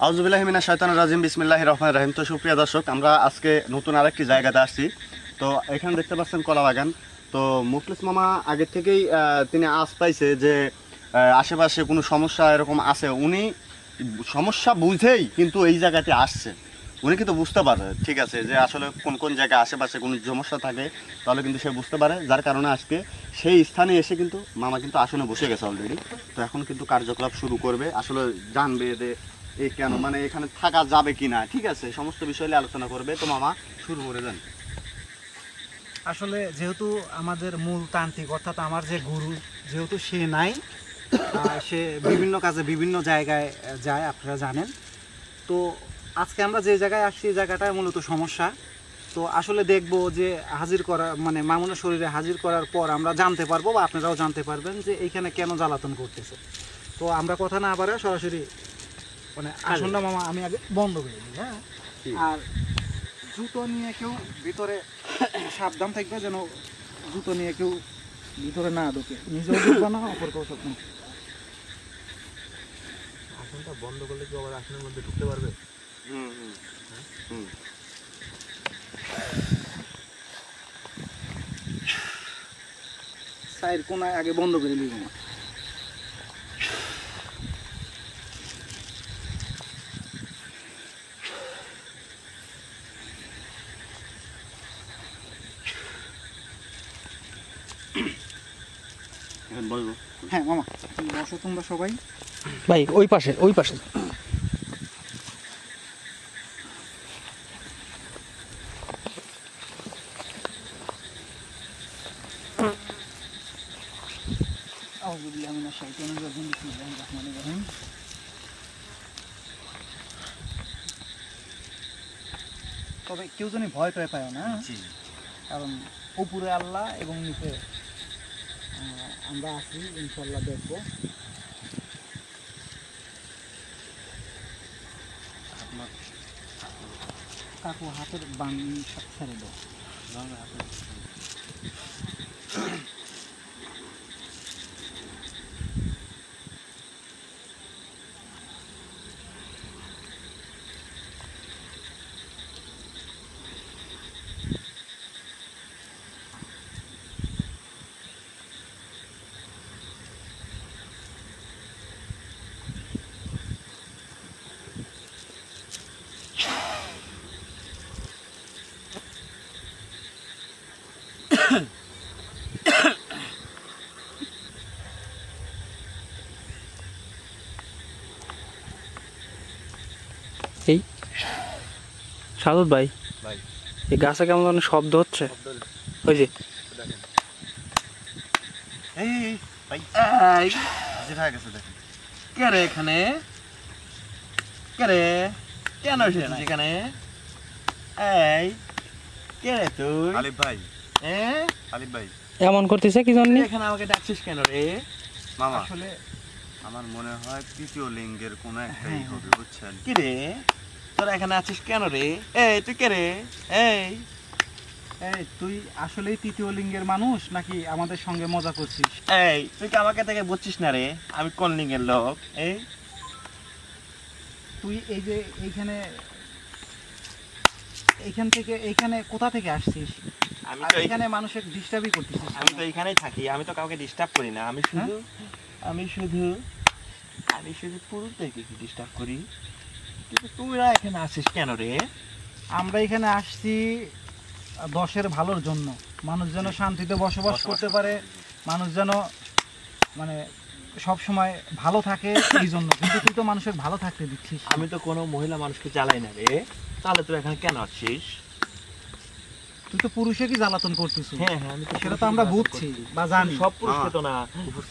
আউযুবিল্লাহি মিনাশ শাইতানির রাজিম বিসমিল্লাহির রহমানির রহিম। তো সুপ্রিয় দর্শক, আমরা আজকে নতুন আরেকটি জায়গাতে আসছি। তো এখানে দেখতে পাচ্ছেন কলা বাগান। তো মুখলিস মামা আগে থেকেই তিনি আশ পাইছে যে আশেপাশে কোনো সমস্যা এরকম আছে। উনি সমস্যা বুঝেই কিন্তু এই জায়গাতে আসছে। উনি কিন্তু বুঝতে পারে ঠিক আছে যে আসলে কোন কোন জায়গায় আশেপাশে কোনো সমস্যা থাকে, তাহলে কিন্তু সে বুঝতে পারে, যার কারণে আজকে সেই স্থানে এসে কিন্তু মামা কিন্তু আসনে বসে গেছে অলরেডি। তো এখন কিন্তু কার্যকলাপ শুরু করবে, আসলে জানবে যে এই কেন মানে এখানে থাকা যাবে কিনা, ঠিক আছে, সমস্ত বিষয় নিয়ে আলোচনা করবে। তো মামা শুরু করে দেন। আসলে যেহেতু আমাদের মূল তান্ত্রিক অর্থাৎ আমার যে গুরু যেহেতু সে নাই, সে বিভিন্ন কাজে বিভিন্ন জায়গায় যায়, আপনারা জানেন। তো আজকে আমরা যে জায়গায় আসছি এই জায়গাটায় মূলত সমস্যা। তো আসলে দেখব যে হাজির করা মানে মামুনের শরীরে হাজির করার পর আমরা জানতে পারবো বা আপনারাও জানতে পারবেন যে এইখানে কেন জ্বালাতন করতেছে। তো আমরা কথা না বাড়ে সরাসরি মানে আসনটা মামা আমি আগে বন্ধ করে দিই। হ্যাঁ, আর জুতো নিয়ে কেউ ভিতরে সাবধান থাকবে যেন জুতো নিয়ে কেউ ভিতরে না ঢোকে, নিজেও ঢুকবে না, অপরকেও ঢুকবে না। আসনটা বন্ধ করলে কি আবার আসনের মধ্যে ঢুকতে পারবে? সাইড কোনায় আগে বন্ধ করে দিব না। বলবো হ্যাঁ মামা, বসো তোমরা সবাই। ভাই ওই পাশে ওই পাশে আউযু বিল্লাহি মিনাশ শাইতানির রাজিম বিসমিল্লাহির রহমানির রহিম। তবে কেউ যেন ভয় টয় পায় না, কারণ উপরে আল্লাহ এবং নিচে আমরা আছি, ইনশাল্লাহ দেখবো। কাকু হাতের বান ছেড়ে দাও। এই সাদত ভাই, ভাই এই গাছে কেমন ধরনের শব্দ হচ্ছে? ওই যে এই ভাই এই হাজির হয়ে গেছে দেখেন। কে রে এখানে? কে রে? কেন এসেছিস এখানে? এই কে রে তুই? আলিফ ভাই, হ্যাঁ, আলিফ ভাই এমন করতেছে কি জন্য? তুই এখানে আমাকে ডাকছিস কেন রে? মামা আসলে আমার মনে হয় তৃতীয় লিঙ্গের কোনো একটাই হ্যাঁ, হবে, বুঝছেন? কি রে তোরা এখানে আছিস কেন রে? এই তুই কে রে? এই এই তুই আসলেই তৃতীয় লিঙ্গের মানুষ নাকি আমাদের সঙ্গে মজা করছিস? এই তুই কি আমাকে থেকে বুঝছিস না রে? আমি কোন লিঙ্গের লোক? এই তুই এই যে এইখান থেকে এইখানে কোথা থেকে আসছিস? আমি আর তো এখানে মানুষের ডিস্টার্বই করতেছিস। আমি তো এইখানেই থাকি, আমি তো কাউকে ডিস্টার্ব করি না। আমি শুধু আমি শুধু পুরুষদেরকে ডিস্টার্ব করি। কিন্তু তোরা এখানে আছিস কেন রে? আমরা এখানে আসছি দশের ভালোর জন্য, মানুষ যেন শান্তিতে বসবাস করতে পারে, মানুষ যেন মানে সব সময় ভালো থাকে এই জন্য। কিন্তু তুই তো মানুষের ভালো থাকতে দিচ্ছিস। আমি তো কোনো মহিলা মানুষকে জ্বালাই না রে। তাহলে তুই এখানে কেন আছিস? তুই তো পুরুষে কি জ্বালাতন করতেছিস। হ্যাঁ হ্যাঁ, আমি তো সেটা তো আমরা বুঝছি বা জানি। সব পুরুষকে তো না।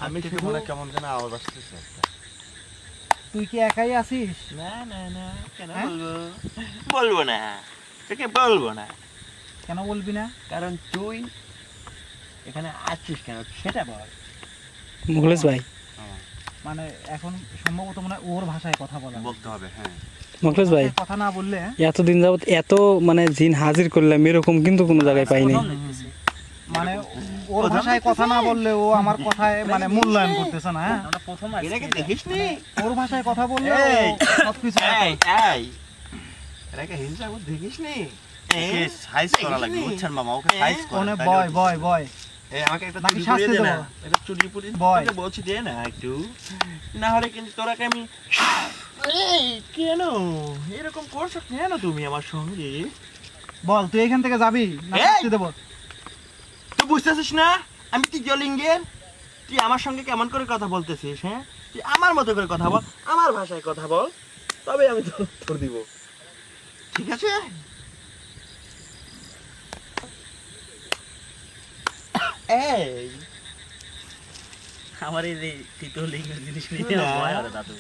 আমি শুধু মনে কেমন যেন আওয়াজ আসতেছে একটা। তুই কি একাই আছিস? না না না, কেন হ্যাঁ? বলবো না, তোকে বলবো না। কেন বলবি না? কারণ তুই এখানে আছিস কেন সেটা বল। মুখলেস ভাই, মানে এখন সম্ভবত মনে হয় ওর ভাষায় কথা বলা বলতে হবে। হ্যাঁ মুখলেস ভাই, কথা না বললে এতদিন যাবত এত মানে জিন হাজির করলাম এরকম কিন্তু কোনো জায়গায় পাইনি। মানে ওর ভাষায় কথা না বললে ও আমার কথায় মানে মূল্যায়ন করতেছে না। হ্যাঁ আমরা প্রথম এটাকে দেখিসনি? ওর ভাষায় কথা বললে ও এই, সবকিছু এই, এই। এটাকে হিংসা করে দেখিসনি? ওকে সাইজ করা লাগবে, বুঝছেন মামা? ওকে সাইজ করা। ওনে তাইলে বয় ওর- বয় বয় এই, আমাকে একটা নাকি চুরি শাস্তি পরিয়ে দে দেবো? না। একটা চুরি পরিয়ে বয়। তোকে বলছি দে না একটু। না হলে কিন্তু তোরাকে আমি এই কেন এরকম করছো কেন তুমি আমার সঙ্গে? বল তুই এখান থেকে যাবি না এই! শাস্তি দেবো? তুই বুঝতেছিস না আমি তৃতীয় লিঙ্গের? তুই আমার সঙ্গে কেমন করে কথা বলতেছিস? হ্যাঁ, তুই আমার মতো করে কথা বল, আমার ভাষায় কথা বল, তবে আমি তোর উত্তর দিব, ঠিক আছে? এই আমার এই যে তৃতীয় লিঙ্গের জিনিস নিতে শোনা। ভয় হয় দাদু।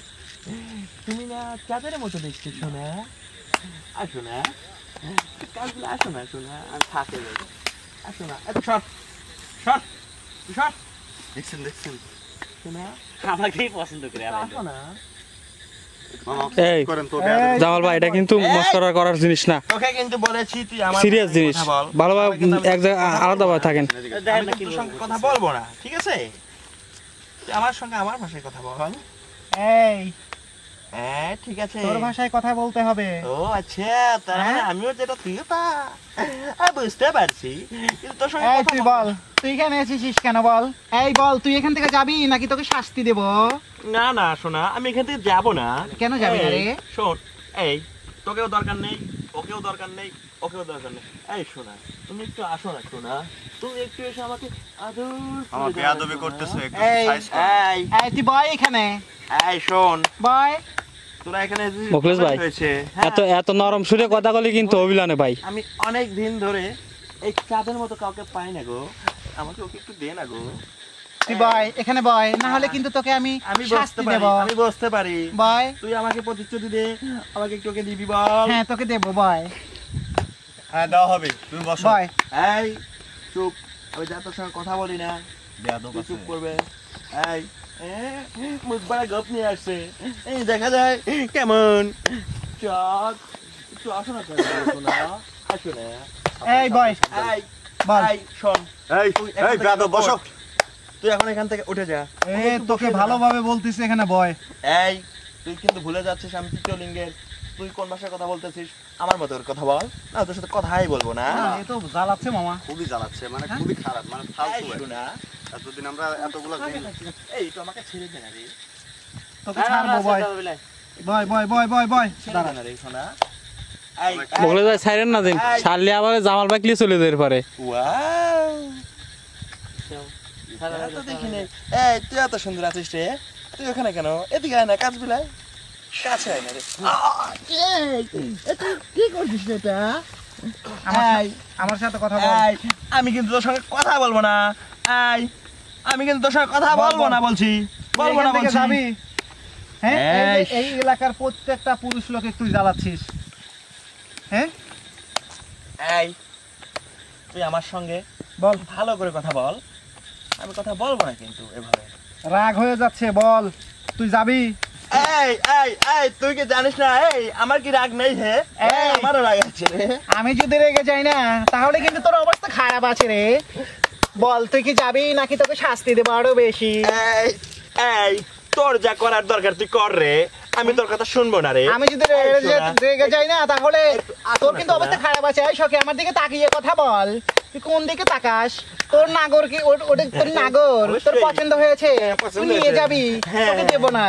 তুমি না চাঁদের মতো দেখতে, শোনা। আসো না, কাজগুলো আসো না, শোনা। আমি থাকে আসো না, এত শর্ট শর্ট শর্ট, দেখছেন দেখছেন শোনা, আমাকেই পছন্দ করে আলাদা। আসো না। মামা এই। করেন তো এই। জামাল ভাই এটা কিন্তু মস্করা করার জিনিস না, তোকে কিন্তু বলেছি তুই আমার সিরিয়াস সঙ্গে জিনিস। কথা বল। ভালোভাবে আমি কিন্তু এক জায়গায় আলাদাভাবে থাকেন। দেখেন আমি না কি কিন্তু তোর সঙ্গে বলবো। কথা বলবো না, ঠিক আছে? তুই আমার সঙ্গে আমার ভাষায় কথা বল। এই হ্যাঁ, ঠিক আছে। তোর ভাষায় কথা বলতে হবে। ও আচ্ছা, তার মানে হ্যাঁ? আমিও যেটা তুইও তা বুঝতে পারছি, কিন্তু তোর সঙ্গে এই কথা তুই বলবো বল, তুই এখানে এসেছিস কেন বল? এই বল, তুই এখান থেকে যাবি নাকি তোকে শাস্তি দেব? না না শোনা, আমি এখান থেকে যাবো না। কেন যাবি না এই, রে? শোন, এই তোকেও দরকার নেই, ওকেও দরকার নেই, ওকেও দরকার নেই। এই শোনা, তুমি একটু আসো না, শোনা। তুমি একটু এসে আমাকে আদর করে আমার দাও, বেয়াদবি শোনা। করতেছে, একটু এই, সাইজ করেন। এই এই তুই বয় এখানে, এই শোন, বয়। তোরা এখানে যে মুখলেস ভাই, হয়েছে, হ্যাঁ, এত নরম সুরে কথা বলি কিন্তু অভিলানে ভাই। আমি অনেক দিন ধরে এই চাঁদের মতো কাউকে পাই না গো, আমাকে ওকে একটু দে না গো। তুই বয় এখানে বয়, না হলে কিন্তু তোকে আমি আমি বসতে শাস্তি পারি, দেব। আমি বসতে পারি। বয়, তুই আমাকে প্রতিশ্রুতি দে, আমাকে একটু ওকে দিবি বল। হ্যাঁ তোকে দেব, বয় হ্যাঁ দেওয়া হবে, তুমি বসো। বয়। এই চুপ, আমি যা তোর সঙ্গে কথা বলি না, বেয়াদব তুই আছে। চুপ করবে। এই মুখ বাড়া গপ নিয়ে আসছে, এই দেখা যায় কেমন চাঁদ। একটু আসো না কেন, আসো না, আসো না। এই বয়, এই বল। এই শোন, এই তুই এখান এই থেকে বেয়াদব বসো। ওঠ। তুই এখন এখান থেকে উঠে যা। এ তোকে ভালোভাবে বলতিস এখানে বয়। এই তুই কিন্তু ভুলে যাচ্ছিস আমি তৃতীয় লিঙ্গের। তুই কোন ভাষায় কথা বলতেছিস? আমার মতো করে কথা বল, না তোর সাথে কথাই বলবো না। এ তো জ্বালাচ্ছে মামা। খুবই জ্বালাচ্ছে, মানে খুবই খারাপ, মানে ফালতু এই একটা। শোনা, এতদিন আমরা এতগুলো দিন এই তো আমাকে ছেড়ে দে না রে, তোকে ছাড়বো বয়, বয় বয় বয় বয় বয়। ছেড়ে দাঁড়া। দে না রে শোনা। এই মুখলেস ভাই সাইরেন না দিন, সারলে আবার জামাল ভাই ক্লিয়ে চলে যেতে পারে। ওয়াও, এত দেখি নাই। এই তুই এত সুন্দর আছিস রে, তুই ওখানে কেন? এদিকে আয় না, কাজ বিলাই কাছে আয় না রে। এই তুই কি করছিস রে এটা? এই, আমার সাথে কথা বল। এই, আমি কিন্তু তোর সঙ্গে কথা বলবো না। এই, আমি কিন্তু তোর সঙ্গে কথা বল, বলবো বল। না বলছি, বলবো এখান না থেকে বলছি। যাবি? হ্যাঁ, এই যে এই। এই এলাকার প্রত্যেকটা পুরুষ লোকে তুই জ্বালাচ্ছিস। হ্যাঁ এই তুই আমার সঙ্গে বল, ভালো করে কথা বল, আমি কথা বলবো না কিন্তু এভাবে। রাগ হয়ে যাচ্ছে, বল তুই যাবি? এই এই এই তুই কি জানিস না, এই আমার কি রাগ নেই? হে, এই। আমারও রাগ আছে রে। আমি যদি রেগে যাই না তাহলে কিন্তু তোর অবস্থা খারাপ আছে রে। বল তুই কি যাবি নাকি তোকে শাস্তি দেবো আরো বেশি? এই এই তোর যা করার দরকার তুই কর রে, আমি তোর কথা শুনবো না রে। আমি যদি এই শোনা। রেগে যাই না তাহলে আসো তোর না, কিন্তু শোনা। অবস্থা খারাপ আছে। এই সখী আমার দিকে তাকিয়ে কথা বল, তুই কোন দিকে তাকাস? তোর নাগর কি ওটা তোর নাগর তোর অবশ্যই। পছন্দ হয়েছে? পছন্দ তুই নিয়ে হয়েছে। যাবি, হ্যাঁ, তোকে দেবো না।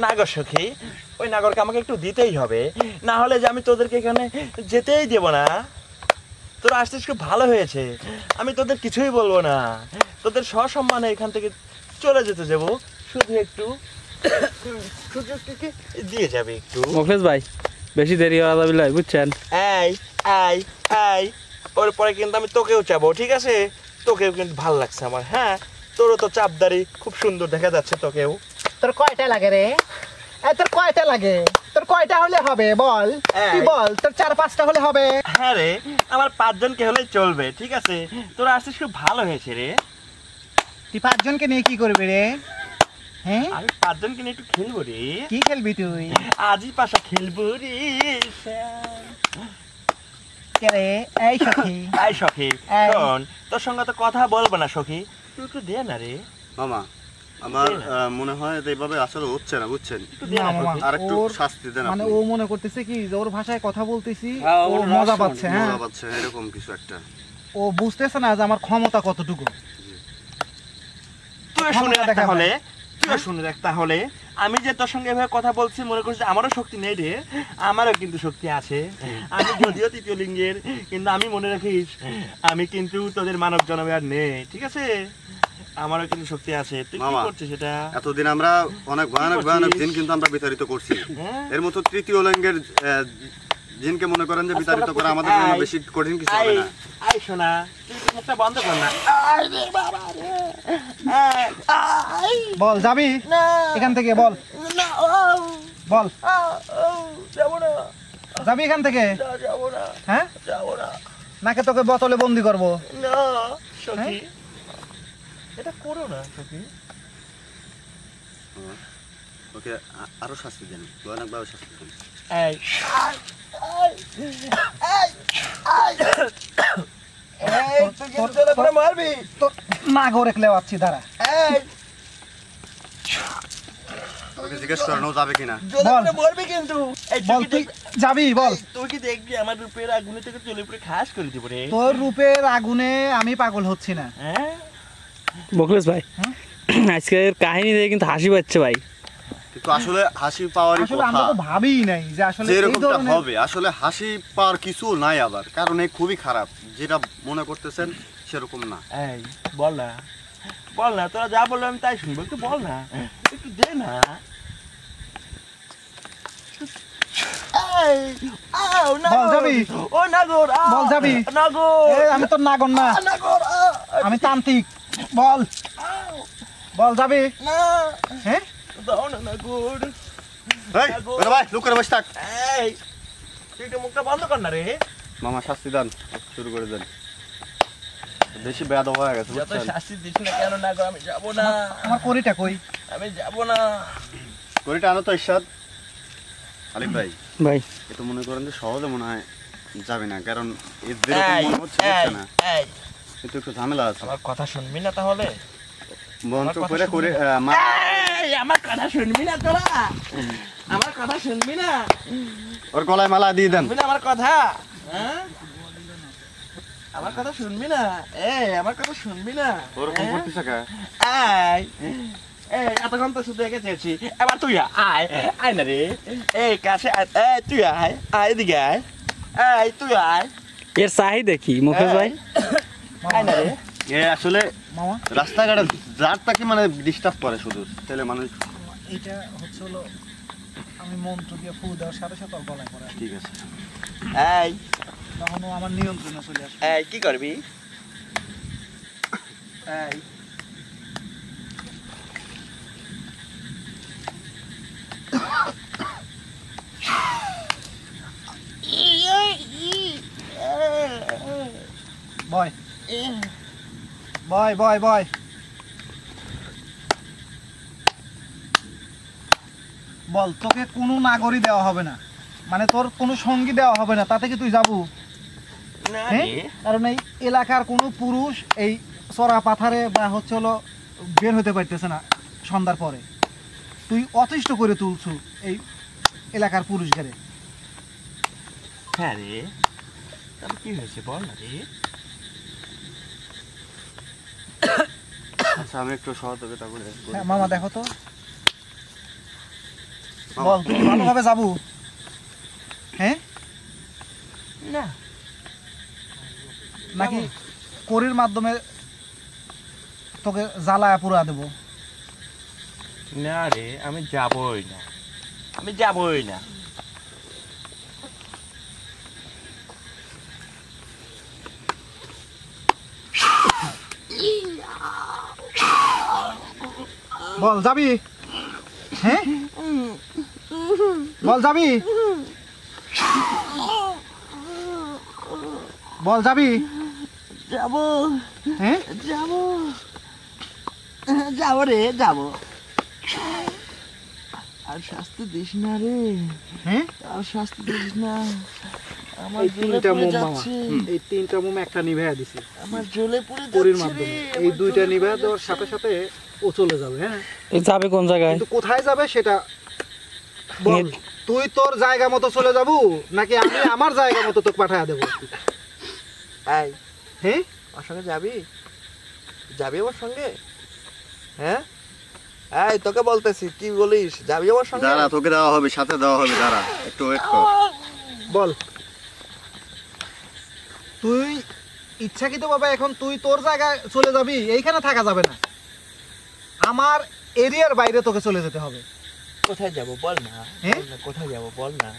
নাগর সখী, ওই নাগরকে আমাকে একটু দিতেই হবে, না হলে যে আমি তোদেরকে এখানে যেতেই দেব না। তোরা আসছিস খুব ভালো হয়েছে, আমি তোদের কিছুই বলবো না, তোদের সসম্মানে এখান থেকে চলে যেতে যাবো। শুধু একটু সুযোগটিকে দিয়ে যাবে একটু। মুখলেস ভাই বেশি দেরি হওয়া যাবে না, বুঝছেন? এই এই এই ওর পরে কিন্তু আমি তোকেও চাবো, ঠিক আছে? তোকেও কিন্তু ভালো লাগছে আমার। হ্যাঁ, তোরও তো চাপদারি খুব সুন্দর দেখা যাচ্ছে তোকেও। তোর কয়টা লাগে রে? তোর কয়টা লাগে? তোর কয়টা হলে হবে বল? তুই এই। বল, তোর 4-5টা হলে হবে? হ্যাঁ রে, আমার 5 জনকে হলেই চলবে, ঠিক আছে? তোরা আসছিস খুব ভালো হয়েছে রে। তুই 5 জনকে নিয়ে কি করবি রে? হ্যাঁ, আমি 5 জনকে নিয়ে একটু খেলবো রে, কি খেলবি তুই? আজই পাশা খেলবো রে। শ্যাম। কে রে? এই সখী। এই সখী এই। শোন, তোর সঙ্গে তো কথা বলবো না সখী, তুই একটু দে না রে, মামা আমার মনে হয় যে এইভাবে আসলে হচ্ছে না, বুঝছেন? একটু দে না না মামা, সখী। আর একটু ওর শাস্তি দেন মানে আপনি। ও মনে করতেছে কি যে ওর ভাষায় কথা বলতেছি, হ্যাঁ, ও ওর মজা রস পাচ্ছে। হ্যাঁ, মজা পাচ্ছে এরকম কিছু একটা। ও বুঝতেছে না যে আমার ক্ষমতা কতটুকু। তুই শুনে রাখ তাহলে, তুই শুনে রাখ তাহলে, আমি যে তোর সঙ্গে এভাবে কথা বলছি মনে করছিস আমারও শক্তি নেই রে, আমারও কিন্তু শক্তি আছে। আমি যদিও তৃতীয় লিঙ্গের, কিন্তু আমি মনে রাখিস আমি কিন্তু তোদের মানব জনমে আর নেই, ঠিক আছে? আমারও কিন্তু শক্তি আছে। তুই কি মামা, করছিস এটা? এতদিন আমরা অনেক ভয়ানক করছিস? ভয়ানক দিন কিন্তু আমরা বিতাড়িত করছি। হ্যাঁ? এর মতো তৃতীয় লিঙ্গের জিনকে মনে করেন যে আজকে বিতাড়িত আমরা করা আমাদের জন্য আই- বেশি কঠিন কিছু হবে আই না। আই শোনা, তুই তোর মুখটা বন্ধ কর না। আই রে বাবা রে, আই বল যাবি না, এখান থেকে? বল না, বল যাবো না, যাবি এখান থেকে? যাবো না, হ্যাঁ, যাবো না, নাকি তোকে বোতলে বন্দি করবো? না সখী, এটা করো না সখী। ওকে আরো শাস্তি দেন, ভয়ানক ভাবে শাস্তি দেন। এই তুই কিন্তু চলে পরে মারবি। তোর না গো রেখলে পাচ্ছি, দাঁড়া। এই ওকে জিজ্ঞেস করেন ও যাবে কিনা। চলে বল। পরে মরবি কিন্তু। এই বল তুই যাবি? বল। তুই কি দেখবি আমার রূপের আগুনে থেকে চলে পরে খাস করে দিব রে? তোর রূপের আগুনে আমি পাগল হচ্ছি না। হ্যাঁ, মুখলেস ভাই, হ্যাঁ? আজকের কাহিনী দেখে কিন্তু হাসি পাচ্ছে ভাই। কিন্তু আসলে হাসি পাওয়ারই আসলে কথা, আমরা তো ভাবিই নাই যে আসলে এই যেরকমটা ধরনের হবে। আসলে হাসি পাওয়ার কিছু নাই আবার, কারণ এই খুবই খারাপ। যেটা মনে করতেছেন সেরকম না। এই বল না, বল না, তোরা যা বললো আমি তাই শুনবো, একটু বল না, একটু দে না। এই, আও, বল নাগর। যাবি? ও নাগর, আও, বল যাবি? নাগর, এ, আমি তোর নাগন না, নাগর, আও, আমি তান্ত্রিক। বল, আও, বল যাবি? না, হ্যাঁ, দাও না নাগর। এই ওরে ভাই, লুক করে বসে থাক। এই, তুই একটু মুখটা বন্ধ কর না রে। মামা শাস্তি দেন, শুরু করে দেন। বেশি বেয়াদব হয়ে গেছে, যত বুঝছেন? শাস্তি দিস না কেন নাগর, আমি যাবো না, আমার করিটা কই? আমি যাবো না। গড়িটা আনো তো ইরশাদ। আলিফ ভাই, ভাই এ তো মনে করেন যে সহজে মনে হয় যাবে না, কারণ এর যেরকম এই, মনে হচ্ছে এই, না, এই, কিন্তু একটু ঝামেলা আছে। আমার কথা শুনবি না তাহলে? মন্ত্র আমার কথা করে শুনবি মা এই, আমার কথা শুনবি না তোরা? আমার কথা শুনবি না? ওর গলায় মালা দিয়ে দেন। শুনবি না আমার কথা? হ্যাঁ? আমার কথা শুনবি না? এই, আমার কথা শুনবি না? ওরকম হ্যাঁ? করতেছে কে? আয়, এই, এতক্ষণ তো শুধু একে চেয়েছি, এবার তুই আয়, আয় না রে, এই কাছে আয়, এই তুই আয়, আয় এদিকে আয়, এই তুই আয়, এর চাহিদা কি মুখলেস ভাই? আয় না রে। এ আসলে মামা, রাস্তাঘাটে যারটাকে মানে ডিস্টার্ব করে শুধু, ছেলে মানুষ। এটা হচ্ছে হলো আমি মন্ত্র দিয়ে ফু দেওয়ার সাথে সাথে ওর গলায় পড়ে, ঠিক আছে। এই, তখন ও আমার নিয়ন্ত্রণে চলে আসে। এই কি করবি? এই, বয় বয় বয় বয়। বল, তোকে কোনো নাগরী দেওয়া হবে না, মানে তোর কোনো সঙ্গী দেওয়া হবে না, তাতে কি তুই যাবো? না হ্যাঁ? রে। কারণ এই এলাকার কোনো পুরুষ এই চড়া পাথারে বা হচ্ছে হলো বের হতে পারতেছে না সন্ধ্যার পরে। তুই অতিষ্ঠ করে তুলছু এই এলাকার পুরুষদের। হ্যাঁ রে, তাহলে কি হয়েছে বল না রে। আচ্ছা আমি একটু সহযোগিতা করে করি। হ্যাঁ মামা, দেখো তো, মামা, বল তুই ভালোভাবে যাবো? হ্যাঁ, না, নাকি করির মাধ্যমে তোকে জ্বালায় পুরা দেবো? না রে, আমি যাবই না, আমি যাবই না। বল যাবি? হ্যাঁ, বল যাবি? বল যাবি? যাবো, হ্যাঁ, যাবো, যাবো রে, যাবো। আর শাস্তি দিস না রে, হ্যাঁ, আর শাস্তি দিস না। আমার এই জ্বলে 3টা পুড়ে মোম মামা, যাচ্ছে। এই 3টা মোম একটা নিভাইয়া দিছি আমার জ্বলে পুড়ে পরির যাচ্ছে মাধ্যমে। রে, এই আমার 2টা জ্বলে নিভাইয়া পুড়ে দেওয়ার যাচ্ছে। সাথে সাথে ও চলে যাবে। হ্যাঁ, এ যাবে কোন জায়গায়? কিন্তু কোথায় যাবে সেটা বল। তুই তোর জায়গা মতো চলে যাবো নাকি আমি আমার জায়গা মতো তোকে পাঠায় দেবো? এই, হ্যাঁ, ওর সঙ্গে যাবি? যাবি আমার সঙ্গে? হ্যাঁ, এই তোকে বলতেছি, কি বলিস? যাবি আমার সঙ্গে? দাঁড়া, তোকে দেওয়া হবে, সাথে দেওয়া হবে, দাঁড়া একটু ওয়েট কর। বল। তুই ইচ্ছাকৃত ভাবে এখন তুই তোর জায়গায় চলে যাবি, এইখানে থাকা যাবে না, আমার এরিয়ার বাইরে তোকে চলে যেতে হবে। কোথায় যাব বল না, হ্যাঁ? বল না, কোথায় যাব বল না।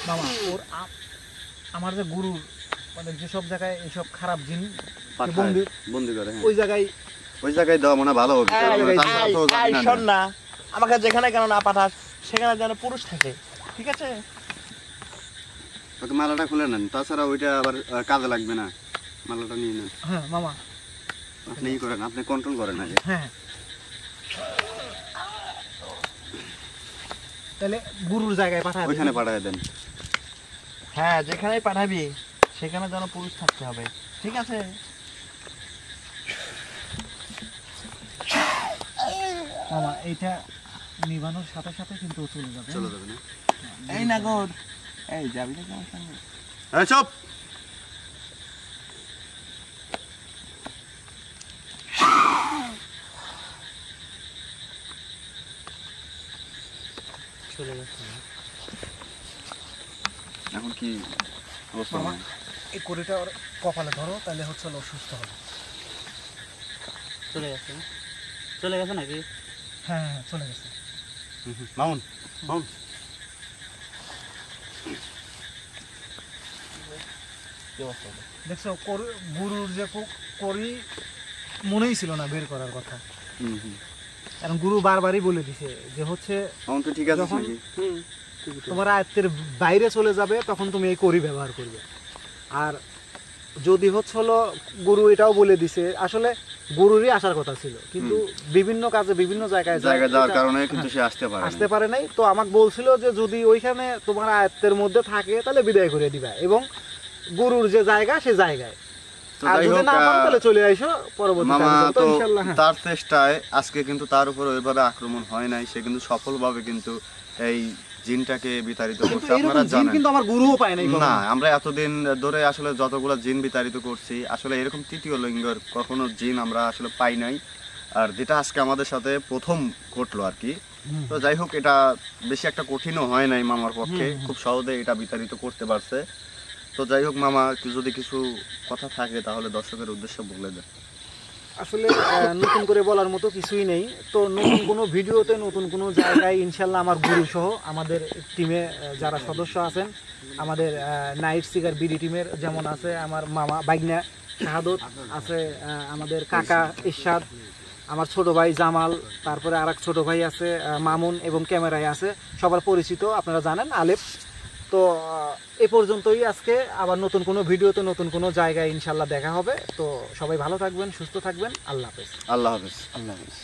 মামা ওর আমার যে গুরু মানে যেসব জায়গায় এইসব খারাপ জিন পাঠায়, বন্দি, বন্দি করে, হ্যাঁ। ওই জায়গায় ওই জায়গায় দেওয়া মনে হয় ভালো হবে, এই, তাছাড়া তো এই, জানি এই, না। শোন না, আমাকে যেখানে কেন না পাঠাস সেখানে যেন পুরুষ থাকে, ঠিক আছে? ওকে মালাটা খুলে নেন, তাছাড়া ওইটা আবার কাজে লাগবে না, মালাটা নিয়ে নেন। হ্যাঁ মামা, আপনি ই করেন, আপনি কন্ট্রোল করেন আগে। হ্যাঁ তাহলে গুরুর জায়গায় পাঠায় দে। ওইখানে পাঠায় দেন। হ্যাঁ, যেখানেই পাঠাবি সেখানে যেন পুরুষ থাকতে হবে, ঠিক আছে? মামা এইটা নিভানোর সাথে সাথে কিন্তু ও চলে যাবে। চলে যাবে না? এই নাগর, এই যাবি নাকি আমার সঙ্গে? এই চুপ! চলে যাচ্ছে। এখন কি অবস্থা? মামা, এই কড়িটা ওর কপালে ধরো, তাহলে হচ্ছে ও সুস্থ হবে। চলে গেছে না? চলে গেছে নাকি? হ্যাঁ হ্যাঁ চলে গেছে। মামুন, মামুন, কি অবস্থা হবে? দেখছো গুরুর যে করি মনেই ছিল না বের করার কথা, কারণ গুরু বারবারই বলে দিছে যে হচ্ছে মামুন তো ঠিক আছে যখন নাকি? তোমার আয়ত্তের বাইরে চলে যাবে তখন তুমি এই করি ব্যবহার করবে। আর যদি হচ্ছে হলো গুরু এটাও বলে দিছে, আসলে গুরুরই আসার কথা ছিল, কিন্তু বিভিন্ন কাজে বিভিন্ন জায়গায় জায়গায় যাওয়ার এটা- কারণে কিন্তু সে আসতে পারে আসতে না। পারে নাই। তো আমাকে বলছিল যে যদি ওইখানে তোমার আয়ত্তের মধ্যে থাকে তাহলে বিদায় করে দিবা, এবং গুরুর যে জায়গা সে জায়গায়, তো আর যাই যদি হোক, না পারো তাহলে চলে আইসো পরবর্তী মামা তো ইনশাআল্লাহ। হ্যাঁ তার চেষ্টায় আজকে কিন্তু তার উপর ওইভাবে আক্রমণ হয় নাই, সে কিন্তু সফলভাবে কিন্তু এই জিনটাকে বিতাড়িত কিন্তু করছে। আপনারা এরকম জিন জানেন কিন্তু আমার গুরুও পায় নাই কখনো। না, আমরা এতদিন ধরে আসলে যতগুলো জিন বিতাড়িত করছি, আসলে এরকম তৃতীয় লিঙ্গের কখনো জিন আমরা আসলে পাই নাই, আর যেটা আজকে আমাদের সাথে প্রথম ঘটলো আর কি। তো যাই হোক, এটা বেশি একটা কঠিনও হয় নাই মামার পক্ষে, খুব সহজে এটা বিতাড়িত করতে পারছে। তো যাই হোক মামা, যদি কিছু কথা থাকে তাহলে দর্শকের উদ্দেশ্যে বলে দেন। আসলে নতুন করে বলার মতো কিছুই নেই। তো নতুন কোনো ভিডিওতে নতুন কোনো জায়গায় ইনশাল্লাহ আমার গুরু সহ আমাদের টিমে যারা সদস্য আছেন, আমাদের নাইট সিগার বিডি টিমের যেমন আছে আমার মামা বাইগনা শাহাদত আছে, আমাদের কাকা ইরশাদ, আমার ছোট ভাই জামাল, তারপরে আর এক ছোট ভাই আছে মামুন, এবং ক্যামেরায় আছে সবার পরিচিত আপনারা জানেন আলেপ। তো এ পর্যন্তই আজকে, আবার নতুন কোনো ভিডিওতে নতুন কোনো জায়গায় ইনশাল্লাহ দেখা হবে। তো সবাই ভালো থাকবেন, সুস্থ থাকবেন, আল্লাহ হাফেজ। আল্লাহ হাফেজ। আল্লাহ হাফেজ।